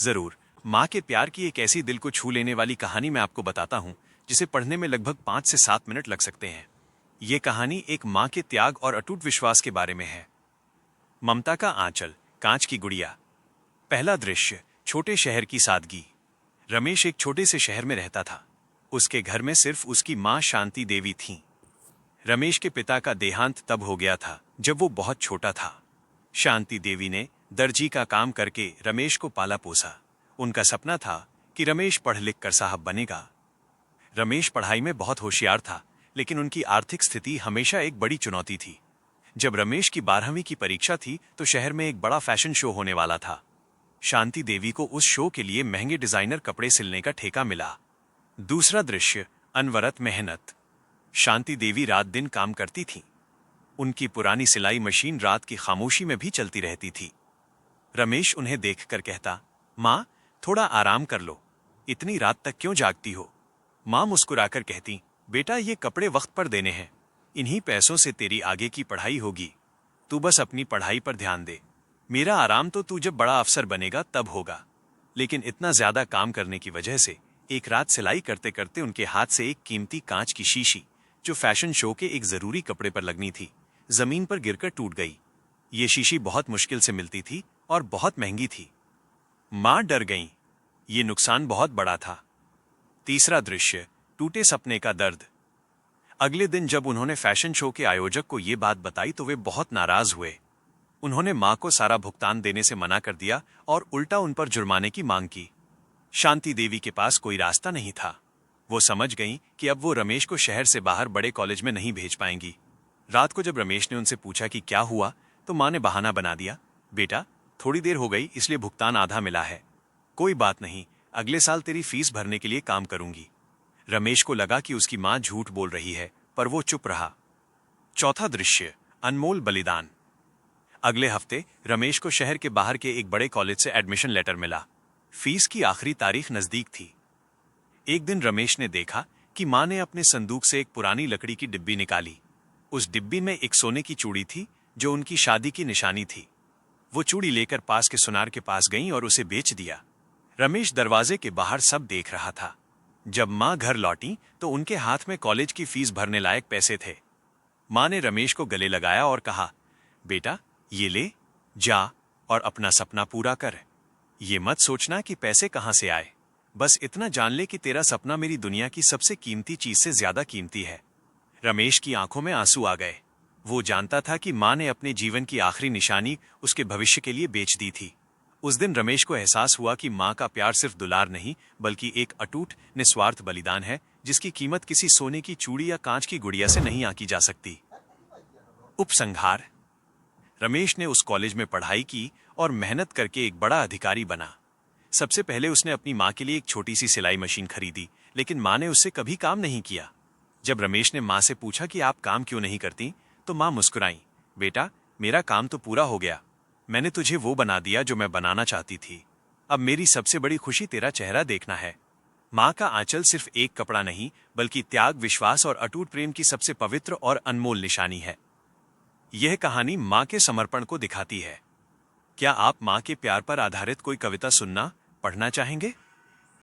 जरूर। माँ के प्यार की एक ऐसी दिल को छू लेने वाली कहानी मैं आपको बताता हूँ जिसे पढ़ने में लगभग 5 से 7 मिनट लग सकते हैं। ये कहानी एक माँ के त्याग और अटूट विश्वास के बारे में है। ममता का आंचल, कांच की गुड़िया। पहला दृश्य, छोटे शहर की सादगी। रमेश एक छोटे से शहर में रहता था। उसके घर में सिर्फ उसकी माँ शांति देवी थीं। रमेश के पिता का देहांत तब हो गया था जब वो बहुत छोटा था। शांति देवी ने दर्जी का काम करके रमेश को पाला पोसा। उनका सपना था कि रमेश पढ़ लिख कर साहब बनेगा। रमेश पढ़ाई में बहुत होशियार था, लेकिन उनकी आर्थिक स्थिति हमेशा एक बड़ी चुनौती थी। जब रमेश की 12वीं की परीक्षा थी तो शहर में एक बड़ा फैशन शो होने वाला था। शांति देवी को उस शो के लिए महंगे डिजाइनर कपड़े सिलने का ठेका मिला। दूसरा दृश्य, अनवरत मेहनत। शांति देवी रात दिन काम करती थीं। उनकी पुरानी सिलाई मशीन रात की खामोशी में भी चलती रहती थी। रमेश उन्हें देखकर कहता, माँ, थोड़ा आराम कर लो, इतनी रात तक क्यों जागती हो? माँ मुस्कुराकर कहती, बेटा, ये कपड़े वक्त पर देने हैं, इन्हीं पैसों से तेरी आगे की पढ़ाई होगी। तू बस अपनी पढ़ाई पर ध्यान दे। मेरा आराम तो तू जब बड़ा अफसर बनेगा तब होगा। लेकिन इतना ज्यादा काम करने की वजह से एक रात सिलाई करते करते उनके हाथ से एक कीमती कांच की शीशी, जो फैशन शो के एक जरूरी कपड़े पर लगनी थी, जमीन पर गिरकर टूट गई। ये शीशी बहुत मुश्किल से मिलती थी और बहुत महंगी थी। मां डर गईं। ये नुकसान बहुत बड़ा था। तीसरा दृश्य, टूटे सपने का दर्द। अगले दिन जब उन्होंने फैशन शो के आयोजक को ये बात बताई तो वे बहुत नाराज हुए। उन्होंने मां को सारा भुगतान देने से मना कर दिया और उल्टा उन पर जुर्माने की मांग की। शांति देवी के पास कोई रास्ता नहीं था। वो समझ गईं कि अब वो रमेश को शहर से बाहर बड़े कॉलेज में नहीं भेज पाएंगी। रात को जब रमेश ने उनसे पूछा कि क्या हुआ, तो मां ने बहाना बना दिया, बेटा, थोड़ी देर हो गई इसलिए भुगतान आधा मिला है। कोई बात नहीं, अगले साल तेरी फीस भरने के लिए काम करूंगी। रमेश को लगा कि उसकी मां झूठ बोल रही है, पर वो चुप रहा। चौथा दृश्य, अनमोल बलिदान। अगले हफ्ते रमेश को शहर के बाहर के एक बड़े कॉलेज से एडमिशन लेटर मिला। फीस की आखिरी तारीख नजदीक थी। एक दिन रमेश ने देखा कि मां ने अपने संदूक से एक पुरानी लकड़ी की डिब्बी निकाली। उस डिब्बी में एक सोने की चूड़ी थी जो उनकी शादी की निशानी थी। वो चूड़ी लेकर पास के सुनार के पास गईं और उसे बेच दिया। रमेश दरवाजे के बाहर सब देख रहा था। जब मां घर लौटी तो उनके हाथ में कॉलेज की फीस भरने लायक पैसे थे। मां ने रमेश को गले लगाया और कहा, बेटा, ये ले, जा और अपना सपना पूरा कर। ये मत सोचना कि पैसे कहां से आए, बस इतना जान ले कि तेरा सपना मेरी दुनिया की सबसे कीमती चीज से ज्यादा कीमती है। रमेश की आंखों में आंसू आ गए। वो जानता था कि मां ने अपने जीवन की आखिरी निशानी उसके भविष्य के लिए बेच दी थी। उस दिन रमेश को एहसास हुआ कि मां का प्यार सिर्फ दुलार नहीं, बल्कि एक अटूट, निस्वार्थ बलिदान है, जिसकी कीमत किसी सोने की चूड़ी या कांच की गुड़िया से नहीं आंकी जा सकती। उपसंहार। रमेश ने उस कॉलेज में पढ़ाई की और मेहनत करके एक बड़ा अधिकारी बना। सबसे पहले उसने अपनी मां के लिए एक छोटी सी सिलाई मशीन खरीदी, लेकिन मां ने उससे कभी काम नहीं किया। जब रमेश ने मां से पूछा कि आप काम क्यों नहीं करती, तो मां मुस्कुराई, बेटा, मेरा काम तो पूरा हो गया। मैंने तुझे वो बना दिया जो मैं बनाना चाहती थी। अब मेरी सबसे बड़ी खुशी तेरा चेहरा देखना है। मां का आंचल सिर्फ एक कपड़ा नहीं, बल्कि त्याग, विश्वास और अटूट प्रेम की सबसे पवित्र और अनमोल निशानी है। यह कहानी मां के समर्पण को दिखाती है। क्या आप मां के प्यार पर आधारित कोई कविता सुनना, पढ़ना चाहेंगे?